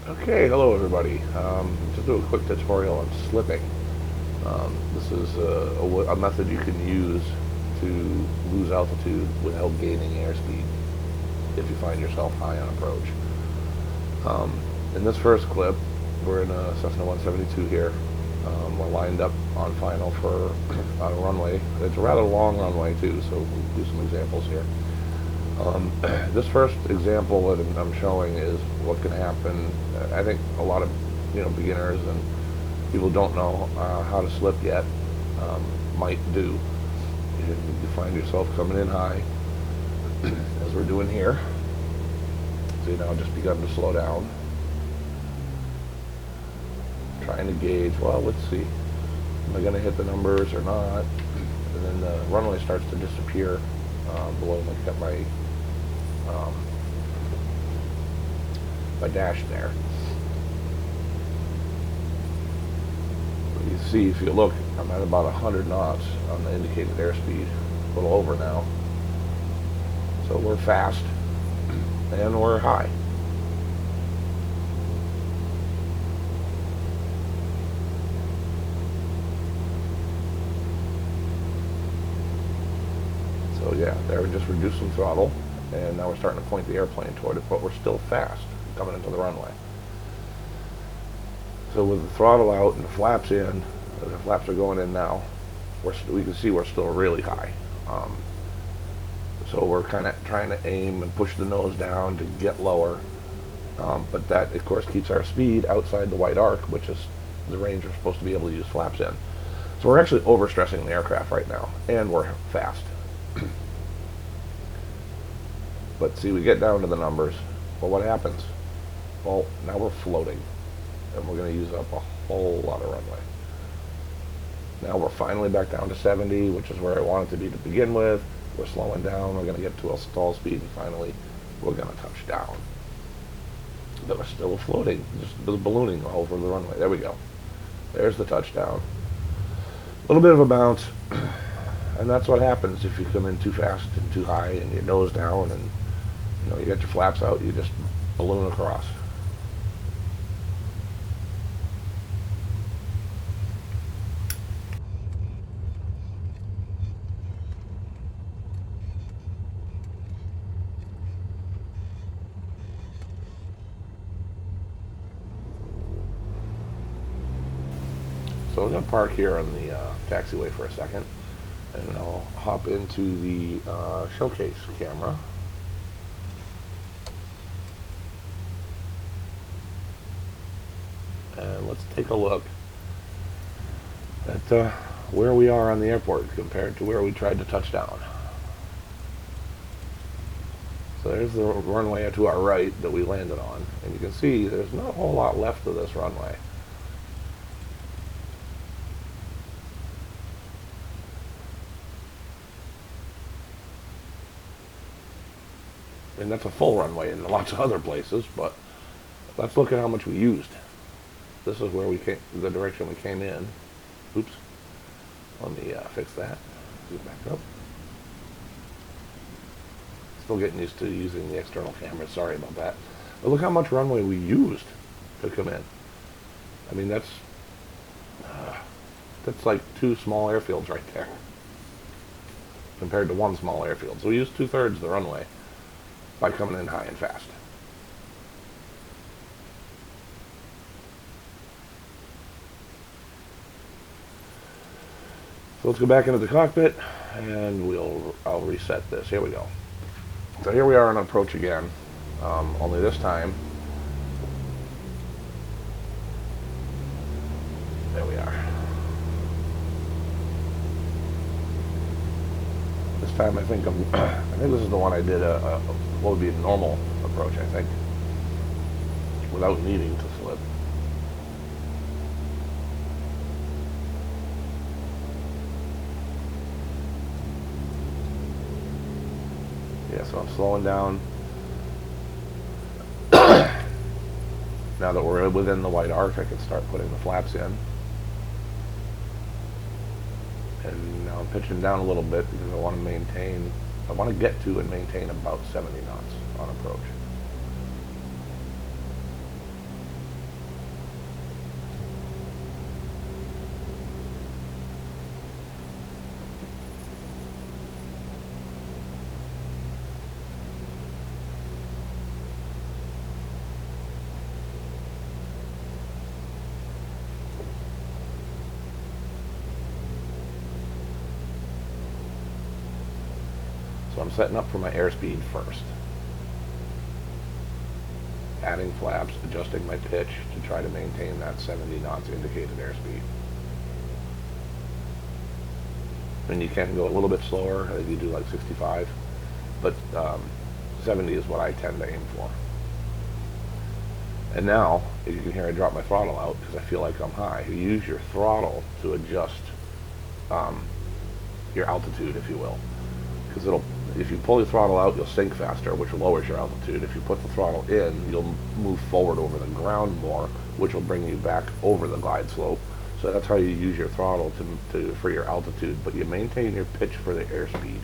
Okay, hello everybody. Just do a quick tutorial on slipping. This is a method you can use to lose altitude without gaining airspeed if you find yourself high on approach. Um, in this first clip, we're in a Cessna 172 here. We're lined up on final for on a runway. It's a rather long runway too, so we'll do some examples here. This first example that I'm showing is what can happen. I think a lot of beginners and people who don't know how to slip yet might do. You find yourself coming in high, as we're doing here. So you now just begun to slow down, trying to gauge. Well, let's see. Am I going to hit the numbers or not? And then the runway starts to disappear below um, my dash there. You see, if you look, I'm at about 100 knots on the indicated airspeed, a little over now. So we're fast and we're high. So yeah, there we're just reducing throttle, and now we're starting to point the airplane toward it, but we're still fast coming into the runway. So with the throttle out and the flaps in, the flaps are going in now, we can see we're still really high. So we're kind of trying to aim and push the nose down to get lower. But that, of course, keeps our speed outside the white arc, which is the range we're supposed to be able to use flaps in. So we're actually overstressing the aircraft right now, and we're fast. But see, we get down to the numbers. Well, what happens? Well, now we're floating, and we're going to use up a whole lot of runway. Now we're finally back down to 70, which is where I want it to be to begin with. We're slowing down. We're going to get to a stall speed, and finally we're going to touch down. But we're still floating, just ballooning over the runway. There we go. There's the touchdown. A little bit of a bounce, and that's what happens if you come in too fast and too high and your nose down and you get your flaps out, you just balloon across. So I'm going to park here on the taxiway for a second, and I'll hop into the showcase camera. And let's take a look at where we are on the airport compared to where we tried to touch down. So there's the runway to our right that we landed on, and you can see there's not a whole lot left of this runway. And that's a full runway in lots of other places, but let's look at how much we used. This is where we came, the direction we came in. Oops. Let me fix that. Get back up. Still getting used to using the external camera. Sorry about that. But look how much runway we used to come in. I mean, that's like two small airfields right there compared to one small airfield. So we used 2/3 of the runway by coming in high and fast. So let's go back into the cockpit, and I'll reset this. Here we go. So here we are on approach again, only this time, there we are. This time I think I think this is the one I did what would be a normal approach, I think, without needing to slip. Yeah, so I'm slowing down. Now that we're within the white arc, I can start putting the flaps in. And now I'm pitching down a little bit because I want to get to and maintain about 70 knots on approach. I'm setting up for my airspeed first. Adding flaps, adjusting my pitch to try to maintain that 70 knots indicated airspeed. And you can go a little bit slower, if you do like 65, but 70 is what I tend to aim for. And now, as you can hear, I drop my throttle out because I feel like I'm high. You use your throttle to adjust your altitude, if you will, because if you pull your throttle out, you'll sink faster, which lowers your altitude. If you put the throttle in, you'll move forward over the ground more, which will bring you back over the glide slope. So that's how you use your throttle for your altitude, but you maintain your pitch for the airspeed.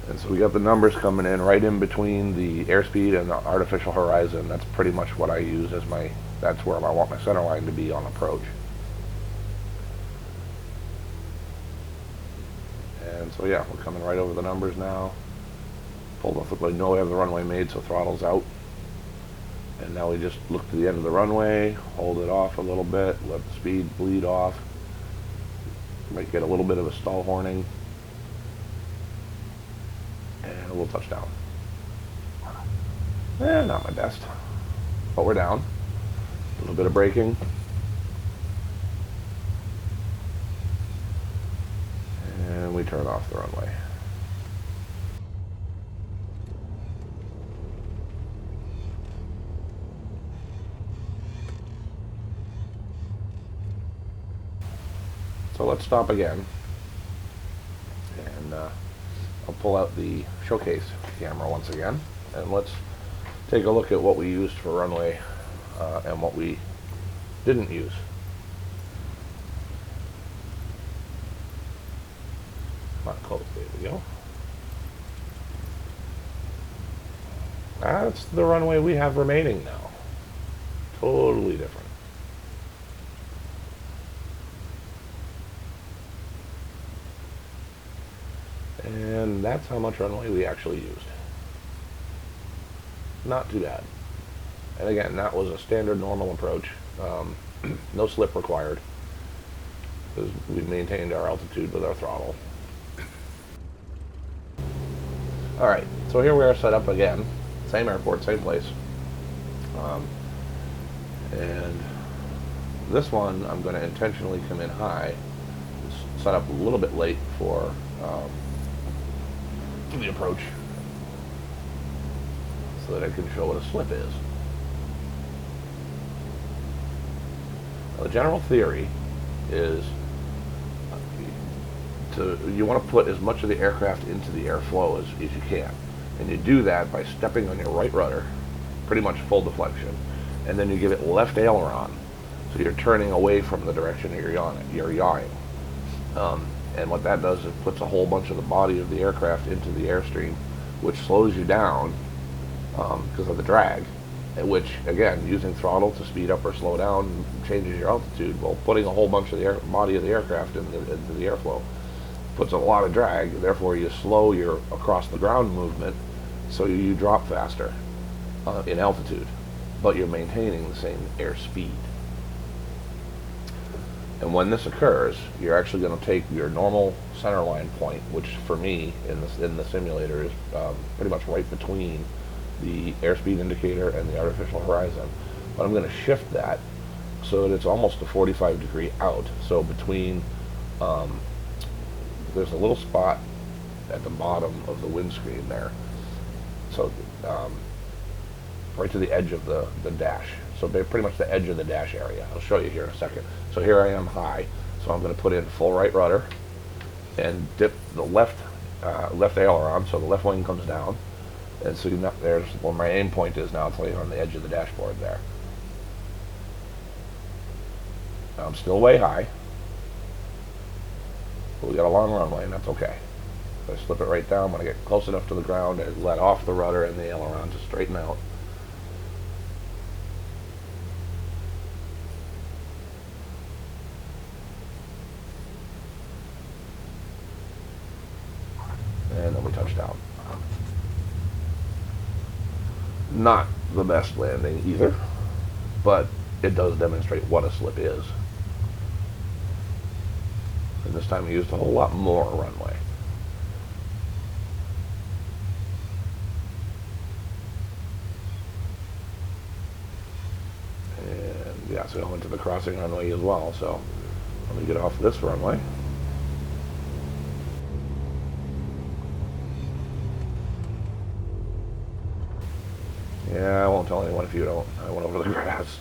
And so we got the numbers coming in right in between the airspeed and the artificial horizon. That's pretty much what I use as that's where I want my center line to be on approach. And so yeah, we're coming right over the numbers now. Pulled off, we know we have the runway made, so throttle's out. And now we just look to the end of the runway, hold it off a little bit, let the speed bleed off. Might get a little bit of a stall horning. And a little touchdown. Not my best, but we're down. A little bit of braking. And we turn off the runway. So let's stop again. And I'll pull out the showcase camera once again. And let's take a look at what we used for runway and what we didn't use. Not close, there we go. That's the runway we have remaining now. Totally different. And that's how much runway we actually used. Not too bad. And again, that was a standard normal approach. No slip required, because we maintained our altitude with our throttle. Alright, so here we are set up again. Same airport, same place. And this one, I'm going to intentionally come in high. Set up a little bit late for the approach, so that I can show what a slip is. Now, the general theory is you want to put as much of the aircraft into the airflow as you can, and you do that by stepping on your right rudder, pretty much full deflection, and then you give it left aileron, so you're turning away from the direction that you're yawing. And what that does is it puts a whole bunch of the body of the aircraft into the airstream, which slows you down because of the drag, which, again, using throttle to speed up or slow down changes your altitude. Well, putting a whole bunch of the body of the aircraft into the airflow puts a lot of drag, therefore you slow your across the ground movement, so you drop faster in altitude, but you're maintaining the same airspeed. And when this occurs, you're actually going to take your normal center line point, which for me in the simulator is pretty much right between the airspeed indicator and the artificial horizon. But I'm going to shift that so that it's almost a 45-degree out. So between, there's a little spot at the bottom of the windscreen there. So right to the edge of the dash. So pretty much the edge of the dash area. I'll show you here in a second. So here I am high, so I'm going to put in full right rudder and dip the left aileron, so the left wing comes down. And so there's where my aim point is now. It's like on the edge of the dashboard there. Now I'm still way high, but we got a long runway, and that's okay. So I slip it right down. When I get close enough to the ground, I let off the rudder and the aileron to straighten out. And then we touch down. Not the best landing either, but it does demonstrate what a slip is. And this time we used a whole lot more runway. yeah, so go into the crossing runway as well. So let me get off this runway. Yeah, I won't tell anyone if you don't. I went over the grass.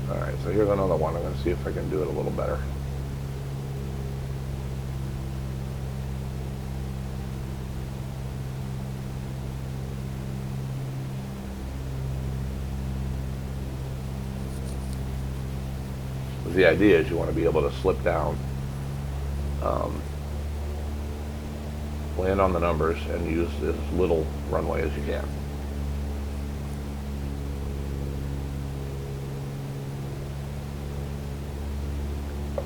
Alright, so here's another one. I'm going to see if I can do it a little better. The idea is you want to be able to slip down, land on the numbers, and use as little runway as you can. So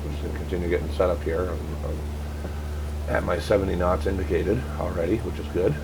I'm just going to continue getting set up here. I'm at my 70 knots indicated already, which is good.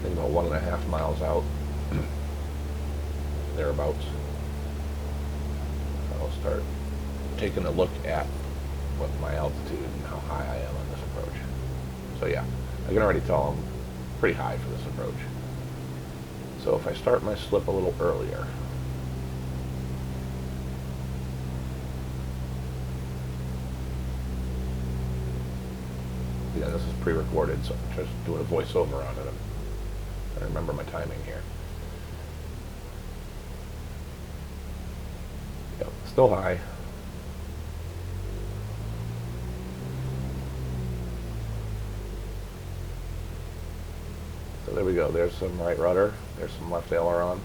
About 1.5 miles out, thereabouts. I'll start taking a look at what my altitude and how high I am on this approach. So yeah, I can already tell I'm pretty high for this approach. So if I start my slip a little earlier, yeah, this is pre-recorded, so I'm just doing a voiceover on it. I remember my timing here. Yep, still high. So there we go. There's some right rudder. There's some left aileron.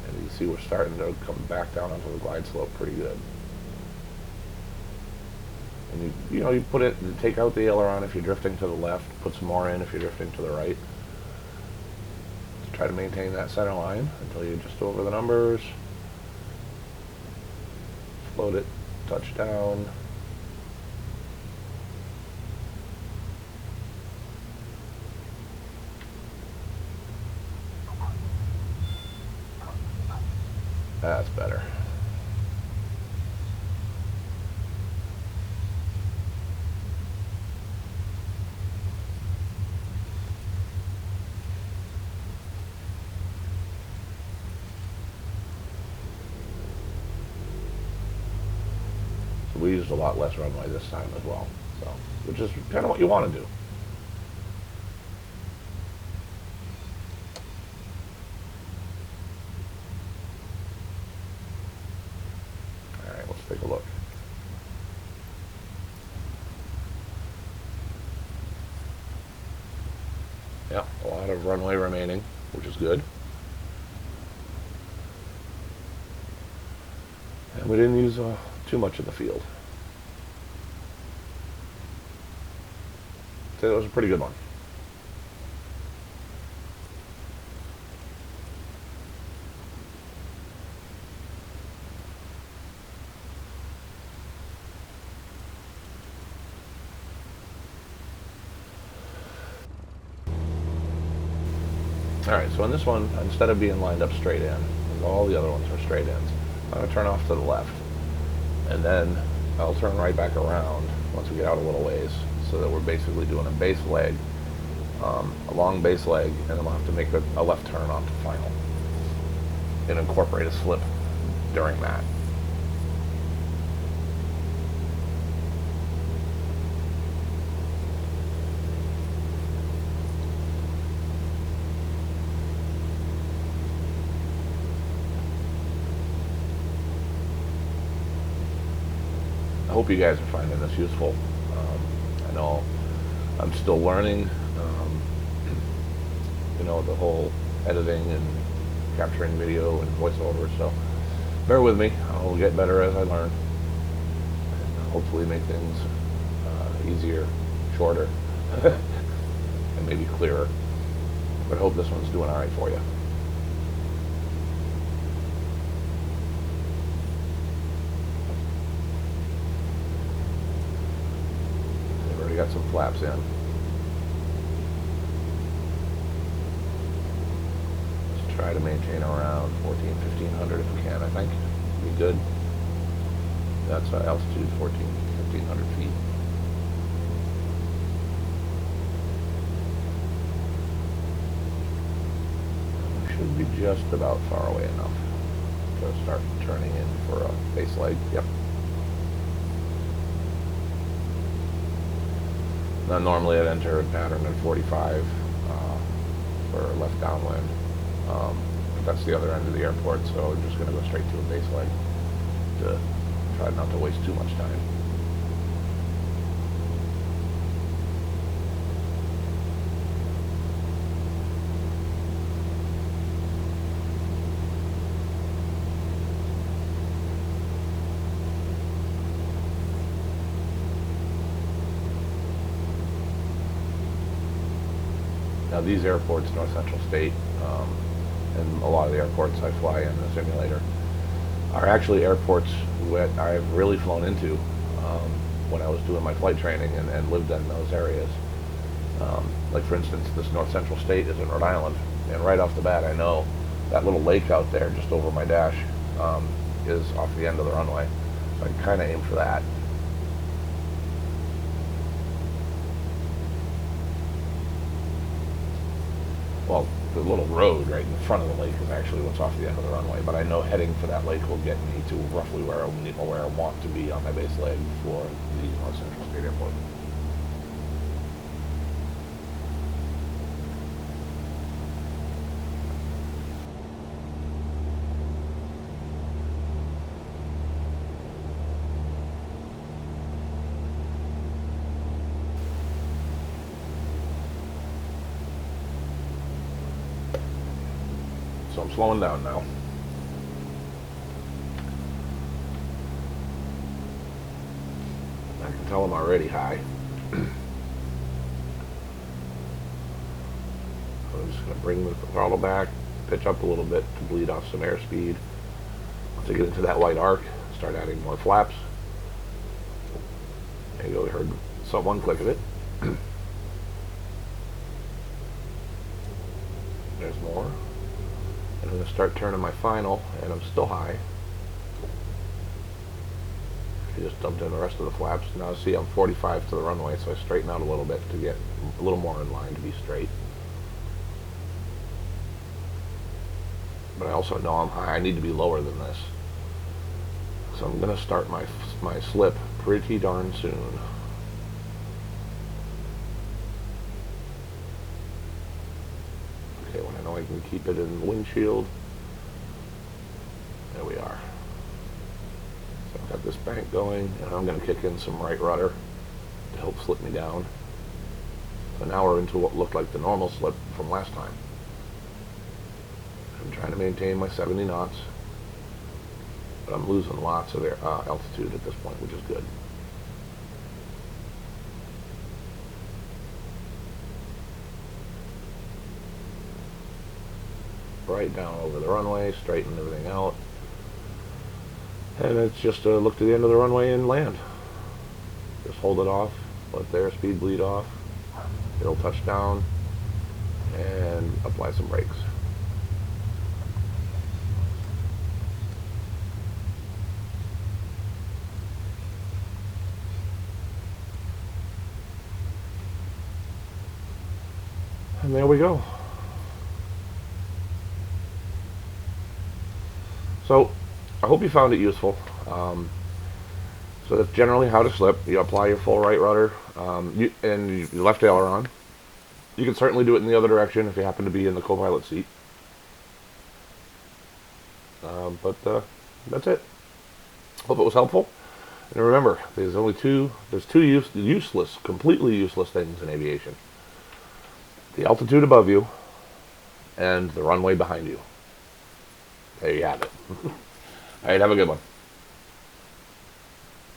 And you can see we're starting to come back down onto the glide slope pretty good. And you put it, take out the aileron if you're drifting to the left, put some more in if you're drifting to the right. Try to maintain that center line until you're just over the numbers. Float it, touch down. That's better. We used a lot less runway this time as well, so which is kind of what you want to do. All right, let's take a look. Yeah, a lot of runway remaining, which is good. And we didn't use too much of the field. So it was a pretty good one. Alright, so in this one, instead of being lined up straight in, all the other ones are straight ins, I'm going to turn off to the left. And then I'll turn right back around once we get out a little ways, so that we're basically doing a base leg, a long base leg, and then we'll have to make a left turn onto final and incorporate a slip during that. I hope you guys are finding this useful. I know I'm still learning, the whole editing and capturing video and voiceover, so bear with me. I'll get better as I learn. And hopefully make things easier, shorter, and maybe clearer. But I hope this one's doing alright for you. I've already got some flaps in. Just try to maintain around 1500 if we can, I think. Be good. That's altitude, 1500 feet. Should be just about far away enough to start turning in for a base leg. Yep. Now normally I'd enter a pattern at 45 for left downwind, but that's the other end of the airport, so I'm just going to go straight to a base leg to try not to waste too much time. Now these airports, North Central State, and a lot of the airports I fly in the simulator, are actually airports that I've really flown into when I was doing my flight training and lived in those areas. Like for instance, this North Central State is in Rhode Island, and right off the bat I know that little lake out there just over my dash is off the end of the runway. So I kind of aim for that. Well, the little road right in front of the lake is actually what's off the end of the runway, but I know heading for that lake will get me to roughly where I want to be on my base leg for the North Central State Airport. So I'm slowing down now. I can tell I'm already high. I'm just going to bring the throttle back, pitch up a little bit to bleed off some airspeed. Once I get into that white arc, start adding more flaps. There you go, we heard one click of it. There's more. I'm going to start turning my final, and I'm still high. I just dumped in the rest of the flaps. Now see, I'm 45 to the runway, so I straighten out a little bit to get a little more in line to be straight. But I also know I'm high. I need to be lower than this. So I'm going to start my slip pretty darn soon. Okay, when I know I can keep it in the windshield. There we are. So I've got this bank going, and I'm going to kick in some right rudder to help slip me down. So now we're into what looked like the normal slip from last time. I'm trying to maintain my 70 knots, but I'm losing lots of altitude at this point, which is good. Right down over the runway, straighten everything out. And it's just look to the end of the runway and land. Just hold it off, let the airspeed bleed off. It'll touch down and apply some brakes. And there we go. So I hope you found it useful. So that's generally how to slip. You apply your full right rudder and your left aileron. You can certainly do it in the other direction if you happen to be in the co-pilot seat. But that's it. Hope it was helpful. And remember, there's two completely useless things in aviation. The altitude above you and the runway behind you. There you have it. All right, have a good one.